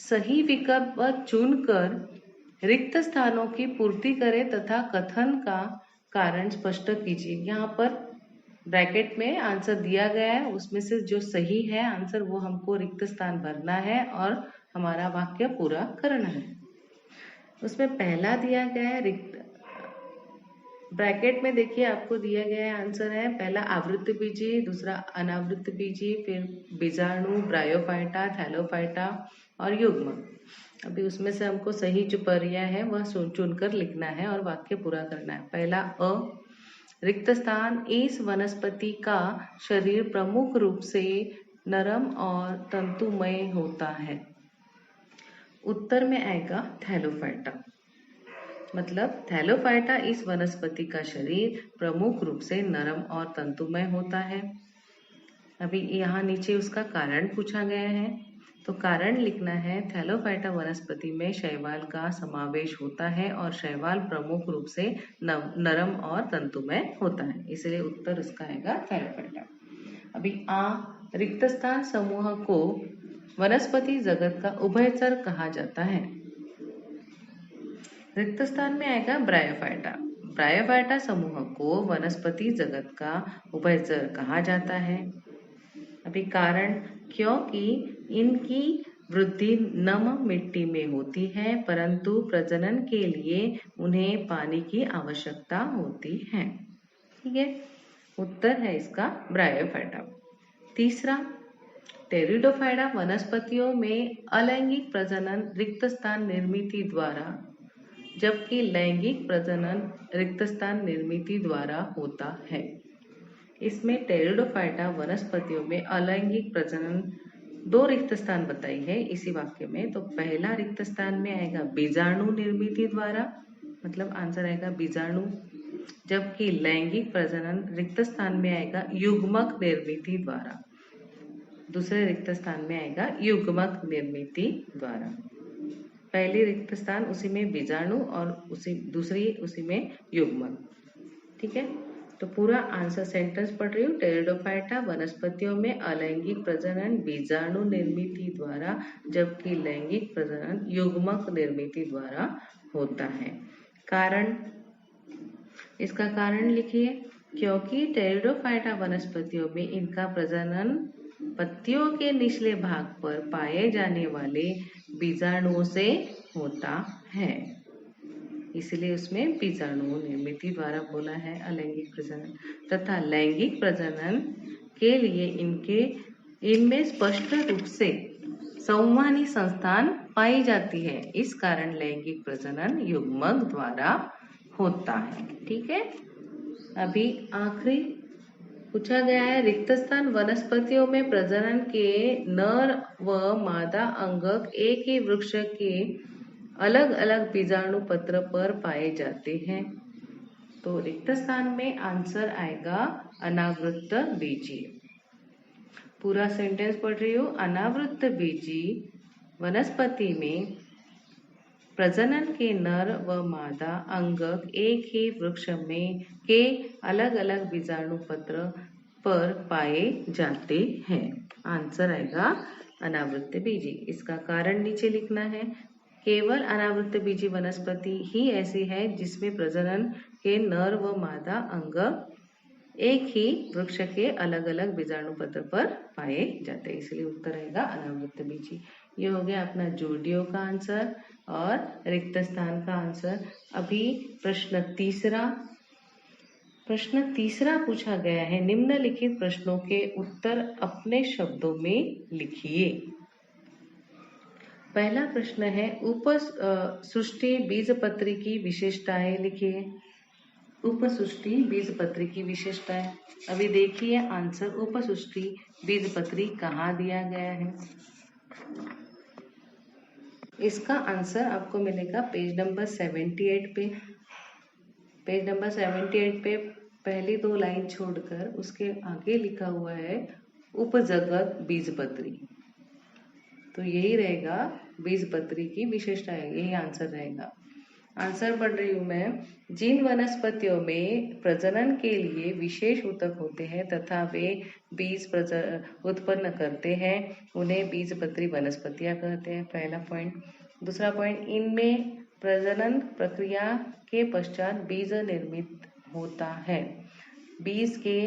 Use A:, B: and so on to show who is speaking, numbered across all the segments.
A: सही विकल्प चुनकर रिक्त स्थानों की पूर्ति करें तथा कथन का कारण स्पष्ट कीजिए। यहाँ पर ब्रैकेट में आंसर दिया गया है, उसमें से जो सही है आंसर वो हमको रिक्त स्थान भरना है और हमारा वाक्य पूरा करना है। उसमें पहला दिया गया है रिक्त, ब्रैकेट में देखिए आपको दिया गया है आंसर है पहला आवृत्त बीजी, दूसरा अनावृत्त बीजी, फिर बीजाणु, ब्रायोफाइटा, थैलोफाइटा और युग्म। अभी उसमें से हमको सही जो पर्याय है वह चुनकर लिखना है और वाक्य पूरा करना है। पहला अ, रिक्त स्थान, इस वनस्पति का शरीर प्रमुख रूप से नरम और तंतुमय होता है। उत्तर में आएगा थैलोफाइटा, मतलब थैलोफाइटा इस वनस्पति का शरीर प्रमुख रूप से नरम और तंतुमय होता है। अभी यहाँ नीचे उसका कारण पूछा गया है, तो कारण लिखना है थैलोफाइटा वनस्पति में शैवाल का समावेश होता है और शैवाल प्रमुख रूप से नरम और तंतुमय होता है, इसलिए उत्तर उसका आएगा थैलोफाइटा। अभी रिक्त स्थान समूह को वनस्पति जगत का उभयचर कहा जाता है। रिक्त स्थान में आएगा ब्रायोफाइटा। ब्रायोफाइटा समूह को वनस्पति जगत का उभयचर कहा जाता है। अभी कारण, क्योंकि इनकी वृद्धि नम मिट्टी में होती है परंतु प्रजनन के लिए उन्हें पानी की आवश्यकता होती है। ठीक है, उत्तर है इसका ब्रायोफाइटा। तीसरा, टेरिडोफाइटा वनस्पतियों में अलैंगिक प्रजनन रिक्त स्थान निर्मित द्वारा, जबकि लैंगिक प्रजनन रिक्त स्थान निर्मित द्वारा होता है। इसमें टेरिडोफाइटा वनस्पतियों में अलैंगिक प्रजनन दो रिक्त स्थान बताई है इसी वाक्य में। तो पहला रिक्त स्थान में आएगा बीजाणु निर्मित द्वारा, मतलब आंसर आएगा बीजाणु, जबकि लैंगिक प्रजनन रिक्त स्थान में आएगा युग्मक निर्मित द्वारा। दूसरे रिक्त स्थान में आएगा युग्मक निर्मित द्वारा। पहली रिक्त स्थान उसी में बीजाणु और उसी में युग्मक। ठीक है, तो पूरा आंसर सेंटेंस पढ़ रही हूँ। टेरिडोफाइटा वनस्पतियों में अलैंगिक प्रजनन बीजाणु निर्मित द्वारा, जबकि लैंगिक प्रजनन युग्मक निर्मित द्वारा होता है। कारण, इसका कारण लिखिए, क्योंकि टेरिडोफाइटा वनस्पतियों में इनका प्रजनन पत्तियों के निचले भाग पर पाए जाने वाले बीजाणुओं से होता है, इसलिए उसमें बीजाणु निर्मित द्वारा बोला है अलैंगिक प्रजनन। तथा लैंगिक प्रजनन के लिए इनमें स्पष्ट रूप से संवहनी संस्थान पाई जाती है, इस कारण लैंगिक प्रजनन युग्मक द्वारा होता है। ठीक है, अभी आखिरी पूछा गया है, रिक्त स्थान वनस्पतियों में प्रजनन के नर व मादा अंगक एक ही वृक्ष के अलग अलग बीजाणु पत्र पर पाए जाते हैं। तो रिक्त स्थान में आंसर आएगा अनावृत्त बीजी। पूरा सेंटेंस पढ़ रही हूँ। अनावृत्त बीजी वनस्पति में प्रजनन के नर व मादा अंगक एक ही वृक्ष में के अलग अलग बीजाणु पत्र पर पाए जाते हैं। आंसर आएगा अनावृत्त बीजी। इसका कारण नीचे लिखना है। केवल अनावृत्त बीजी वनस्पति ही ऐसी है जिसमें प्रजनन के नर व मादा अंग एक ही वृक्ष के अलग अलग बीजाणु पत्र पर पाए जाते हैं, इसलिए उत्तर आएगा अनावृत्त बीजी। ये हो गया अपना जोडियो का आंसर और रिक्त स्थान का आंसर। अभी प्रश्न तीसरा पूछा गया है, निम्नलिखित प्रश्नों के उत्तर अपने शब्दों में लिखिए। पहला प्रश्न है, उपसृष्टि बीजपत्री की विशेषताएं लिखिए। उपसृष्टि बीजपत्री की विशेषताएं, अभी देखिए आंसर उपसृष्टि बीजपत्री कहाँ दिया गया है। इसका आंसर आपको मिलेगा पेज नंबर 78 पे। पेज नंबर 78 पे पहली दो लाइन छोड़कर उसके आगे लिखा हुआ है उपजगत बीजपत्री, तो यही रहेगा बीजपत्री की विशेषता है, यही आंसर रहेगा। आंसर पढ़ रही हूँ मैं। जिन वनस्पतियों में प्रजनन के लिए विशेष ऊतक होते हैं तथा वे बीज उत्पन्न करते हैं उन्हें बीजपत्री वनस्पतियां कहते हैं, पहला पॉइंट। दूसरा पॉइंट, इनमें प्रजनन प्रक्रिया के पश्चात बीज निर्मित होता है। बीज के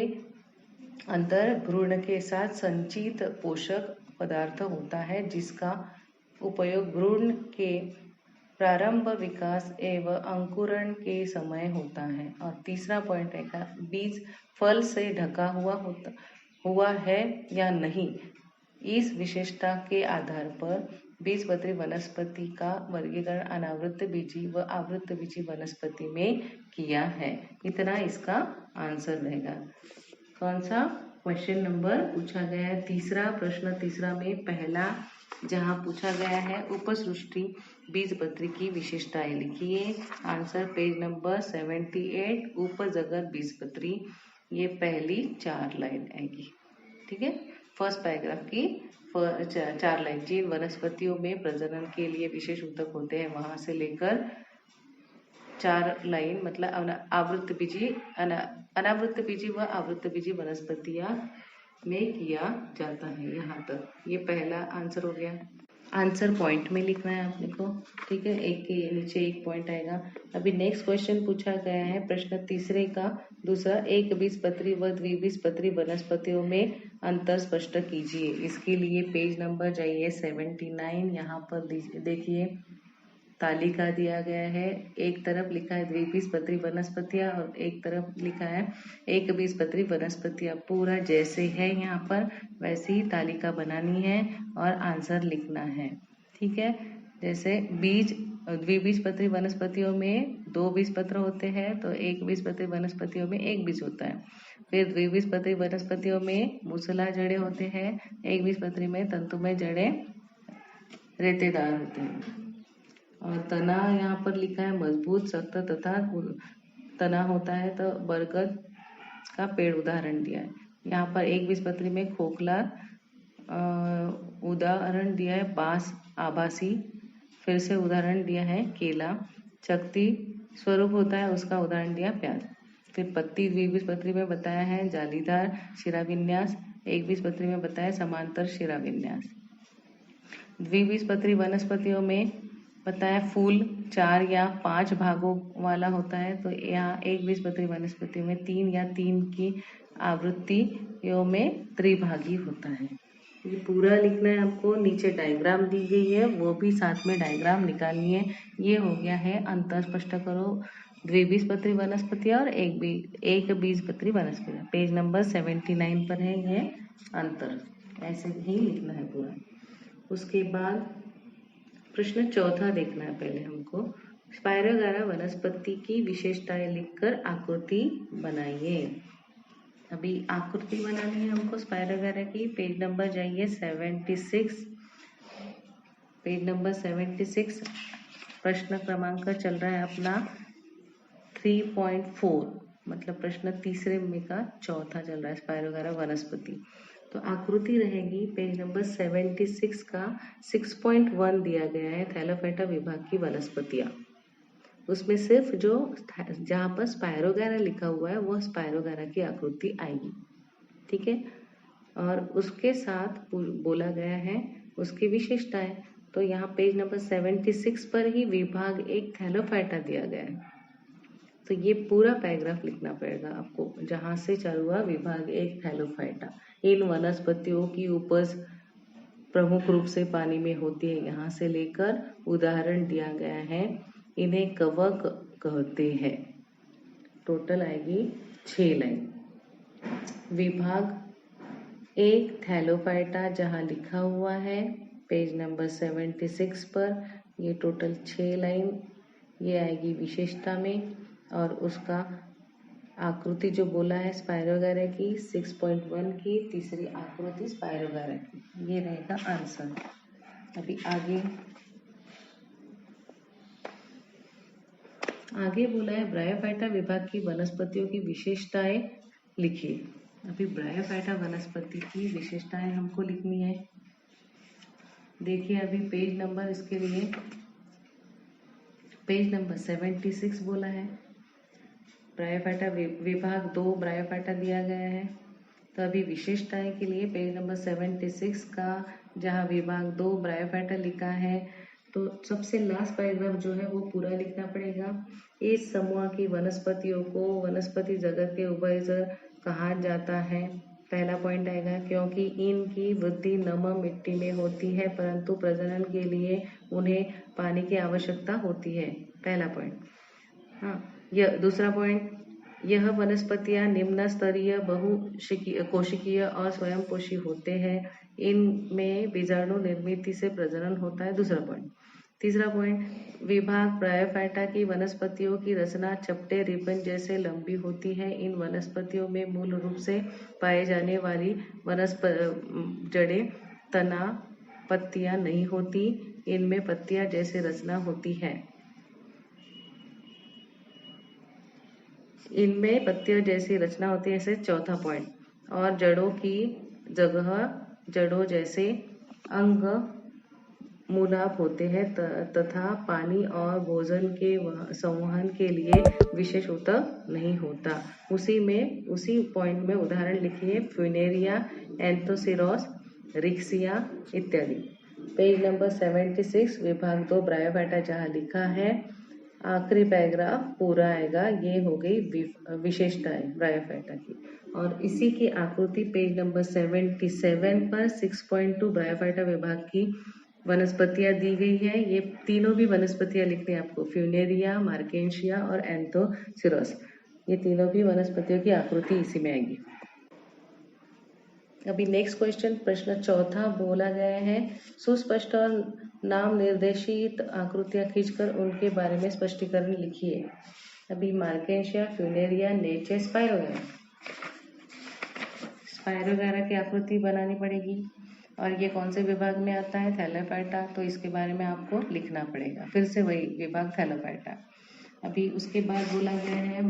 A: अंदर भ्रूण के साथ संचित पोषक पदार्थ होता है जिसका उपयोग भ्रूण के प्रारंभ, विकास एवं अंकुरण के समय होता है। और तीसरा पॉइंट रहेगा, बीज फल से ढका हुआ है या नहीं, इस विशेषता के आधार पर बीजपत्री वनस्पति का वर्गीकरण अनावृत बीजी व आवृत बीजी वनस्पति में किया है। इतना इसका आंसर रहेगा। कौन सा क्वेश्चन नंबर पूछा गया है? तीसरा प्रश्न, तीसरा में पहला जहां पूछा गया है उपसृष्टि बीजपत्री की विशेषताएं लिखिए। आंसर पेज नंबर 78, उपजगत बीजपत्री। ये पहली 4 लाइन आएगी, ठीक है। फर्स्ट पैराग्राफ की 4 लाइन, जिन वनस्पतियों में प्रजनन के लिए विशेष ऊतक होते हैं वहां से लेकर 4 लाइन, मतलब अनावृत बीजी व आवृत बीजी वनस्पतियां में किया जाता है। यहाँ तक ये पहला आंसर हो गया। आंसर पॉइंट में लिखना है आपने को, ठीक है। एक के नीचे एक पॉइंट आएगा। अभी नेक्स्ट क्वेश्चन पूछा गया है प्रश्न तीसरे का दूसरा, एक बीजपत्री व द्विबीजपत्री वनस्पतियों में अंतर स्पष्ट कीजिए। इसके लिए पेज नंबर जाइए 79। यहाँ पर देखिए तालिका दिया गया है। एक तरफ लिखा है द्विबीजपत्री वनस्पतियां और एक तरफ लिखा है एक बीजपत्री वनस्पतियां। पूरा जैसे है यहाँ पर वैसे ही तालिका बनानी है और आंसर लिखना है, ठीक है। जैसे द्विबीजपत्री वनस्पतियों में 2 बीजपत्र होते हैं तो एक बीजपत्री वनस्पतियों में 1 बीज होता है। फिर द्विबीजपत्री वनस्पतियों में मूसला जड़ें होते हैं, एक बीजपत्री में तंतुमय जड़ें रेतेदार होते हैं। और तना यहाँ पर लिखा है मजबूत, सख्त तथा तना होता है तो बरगद का पेड़ उदाहरण दिया है। यहाँ पर एक बीजपत्री में खोखला उदाहरण दिया है बांस आभासी, फिर से उदाहरण दिया है केला, चकती स्वरूप होता है उसका उदाहरण दिया प्याज। फिर पत्ती द्विबीजपत्री में बताया है जालीदार शिराविन्यास, एक बीजपत्री में बताया समांतर शिराविन्यास। द्विबीजपत्री वनस्पतियों में बताया फूल 4 या 5 भागों वाला होता है तो यहाँ एक बीजपत्री वनस्पति में 3 या 3 की आवृत्तियों में त्रिभागी होता है। ये पूरा लिखना है आपको। नीचे डायग्राम दी गई है वो भी साथ में डायग्राम निकालनी है। ये हो गया है अंतर स्पष्ट करो द्विबीजपत्री वनस्पतियां और एक बीजपत्री वनस्पतियां। पेज नंबर 79 पर है ये अंतर, ऐसे ही लिखना है पूरा। उसके बाद प्रश्न चौथा देखना है पहले हमको। स्पाइरोगारा वनस्पति की विशेषताएं लिखकर आकृति बनाइए। अभी आकृति बनानी है हमको स्पाइरोगारा की। पेज नंबर जाइए 76। पेज नंबर 76 प्रश्न क्रमांक चल रहा है अपना 3.4, मतलब प्रश्न तीसरे में का चौथा चल रहा है स्पाइरोगारा वनस्पति। तो आकृति रहेगी पेज नंबर 76 का 6.1 दिया गया है थैलोफाइटा विभाग की वनस्पतियां। उसमें सिर्फ जो जहाँ पर स्पाइरोगारा लिखा हुआ है वो स्पाइरोगारा की आकृति आएगी, ठीक है। और उसके साथ बोला गया है उसकी विशेषताएं। तो यहाँ पेज नंबर 76 पर ही विभाग एक थैलोफाइटा दिया गया है तो ये पूरा पैराग्राफ लिखना पड़ेगा आपको, जहां से चालू हुआ विभाग एक थैलोफाइटा। इन वनस्पतियों की उपज प्रमुख रूप से पानी में होती है, यहाँ से लेकर उदाहरण दिया गया है। इन्हें कवक कहते हैं। टोटल आएगी 6 लाइन। विभाग एक थैलोफाइटा जहाँ लिखा हुआ है पेज नंबर 76 पर, ये टोटल 6 लाइन ये आएगी विशेषता में। और उसका आकृति जो बोला है स्पाइरोगारा की 6.1 की तीसरी आकृति स्पाइरोगारा की, ये रहेगा आंसर। अभी आगे बोला है ब्रायोफाइटा विभाग की वनस्पतियों की विशेषताएं लिखिए। अभी ब्रायोफाइटा वनस्पति की विशेषताएं हमको लिखनी है। देखिए अभी पेज नंबर इसके लिए पेज नंबर 76 बोला है। ब्रायोफाइटा विभाग 2 ब्रायोफाइटा दिया गया है। तो अभी विशेषताएं के लिए पेज नंबर 76 का जहाँ विभाग 2 ब्रायोफाइटा लिखा है, तो सबसे लास्ट पैराग्राफ जो है वो पूरा लिखना पड़ेगा। इस समूह की वनस्पतियों को वनस्पति जगत के उभयचर कहा जाता है। पहला पॉइंट आएगा, क्योंकि इनकी वृद्धि नम मिट्टी में होती है, परंतु प्रजनन के लिए उन्हें पानी की आवश्यकता होती है। पहला पॉइंट। हाँ, यह दूसरा पॉइंट, यह वनस्पतियां निम्न स्तरीय कोशिकीय और स्वयंपोषी होते हैं। इनमें बीजाणु निर्मित से प्रजनन होता है। दूसरा पॉइंट। तीसरा पॉइंट, विभाग ब्रायोफाइटा की वनस्पतियों की रचना चपटे रिबन जैसे लंबी होती है। इन वनस्पतियों में मूल रूप से पाए जाने वाली जड़ें, तना, पत्तियां नहीं होती। इनमें पत्तियां जैसे रचना होती है। इनमें पत्तियों जैसी रचना होती है। ऐसे चौथा पॉइंट। और जड़ों की जगह जड़ों जैसे अंग मूलाप होते हैं तथा पानी और भोजन के संवहन के लिए विशेष ऊतक नहीं होता। उसी पॉइंट में उदाहरण लिखिए, फ्यूनेरिया, एंथोसिरोस, रिक्सिया इत्यादि। पेज नंबर 76 विभाग 2 ब्रायोफाइटा जहाँ लिखा है, आखिरी पैराग्राफ पूरा आएगा। ये हो गई विशेषताएं ब्रायोफाइटा की। और इसी की आकृति पेज नंबर 77 पर 6.2 ब्रायोफाइटा विभाग की वनस्पतियां दी गई है। ये तीनों भी वनस्पतियां लिखनी है आपको, फ्यूनेरिया, मार्केंशिया और एंथोसिरोस। ये तीनों भी वनस्पतियों की आकृति इसी में आएगी। अभी नेक्स्ट क्वेश्चन, प्रश्न चौथा बोला गया है, सुस्पष्ट और नाम निर्देशित आकृतियां खींचकर उनके बारे में स्पष्टीकरण लिखिए। अभी मार्केंशिया, फ्यूनेरिया, नेचे, स्पायरोगारा की आकृति बनानी पड़ेगी। और ये कौन से विभाग में आता है? थैलाफाइटा। तो इसके बारे में आपको लिखना पड़ेगा। फिर से वही विभाग थैलाफाइटा। अभी उसके बाद बोला गया है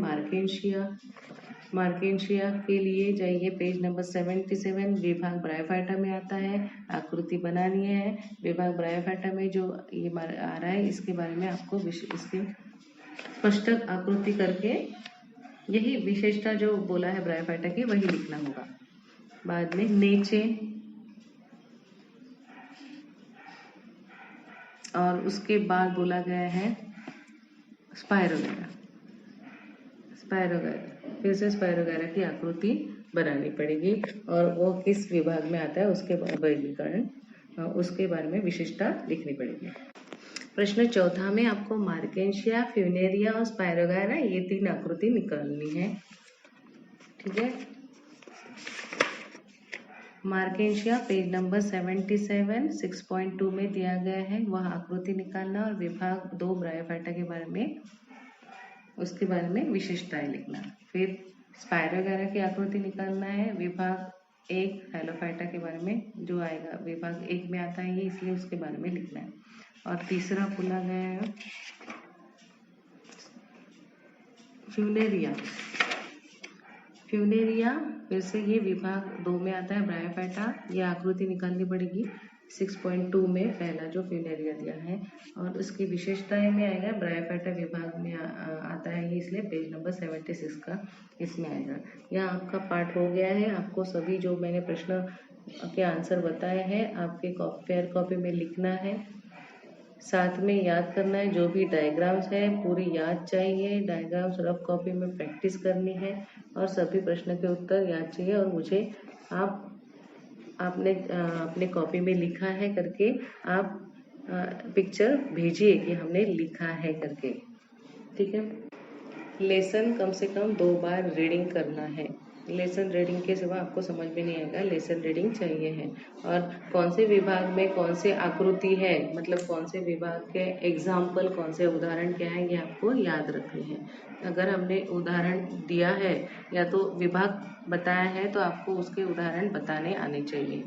A: मार्केंशिया के लिए जाइए, पेज नंबर 77 विभाग ब्रायोफाइटा में आता है। आकृति बनानी है। विभाग ब्रायोफाइटा में जो ये आ रहा है, इसके बारे में आपको इसकी स्पष्ट आकृति करके यही विशेषता जो बोला है ब्रायोफाइटा की वही लिखना होगा। बाद में नेचे, और उसके बाद बोला गया है स्पायरोगारा। फिर से स्पायरोगारा की आकृति बनानी पड़ेगी और वो किस विभाग में आता है उसके वर्गीकरण, उसके बारे में विशेषता लिखनी पड़ेगी। प्रश्न चौथा में आपको मार्केंशिया, फ्यूनेरिया और स्पायरोगारा ये तीन आकृति निकालनी है। ठीक है। मार्केंशिया पेज नंबर 77 6.2 में दिया गया है, वह आकृति निकालना और विभाग 2 ब्रायोफाइटा के बारे में उसके बारे में विशेषताएं लिखना। फिर स्पायरोगारा की आकृति निकालना है। विभाग 1 थैलाफाइटा के बारे में जो आएगा, विभाग 1 में आता है ये, इसलिए उसके बारे में लिखना है। और तीसरा बोला गया है फ्यूनेरिया। फिर से ये विभाग 2 में आता है ब्रायोफाइटा। ये आकृति निकालनी पड़ेगी 6.2 में, पहला जो फ्यूनेरिया दिया है। और उसकी विशेषताएं में आएगा, ब्रायोफाइटा विभाग में आता है ये, इसलिए पेज नंबर 76 का इसमें आएगा। यहाँ आपका पाठ हो गया है। आपको सभी जो मैंने प्रश्न के आंसर बताए हैं आपके फेयर कॉपी में लिखना है। साथ में याद करना है, जो भी डायग्राम्स है पूरी याद चाहिए। डायग्राम्स रफ कॉपी में प्रैक्टिस करनी है और सभी प्रश्न के उत्तर याद चाहिए। और मुझे आपने अपने कॉपी में लिखा है करके आप पिक्चर भेजिए कि हमने लिखा है करके। ठीक है। लेसन कम से कम 2 बार रीडिंग करना है। लेसन रीडिंग के सिवा आपको समझ में नहीं आएगा, लेसन रीडिंग चाहिए है। और कौन से विभाग में कौन से आकृति है, मतलब कौन से विभाग के एग्जाम्पल, कौन से उदाहरण क्या है, ये आपको याद रखनी है। अगर हमने उदाहरण दिया है या तो विभाग बताया है तो आपको उसके उदाहरण बताने आने चाहिए।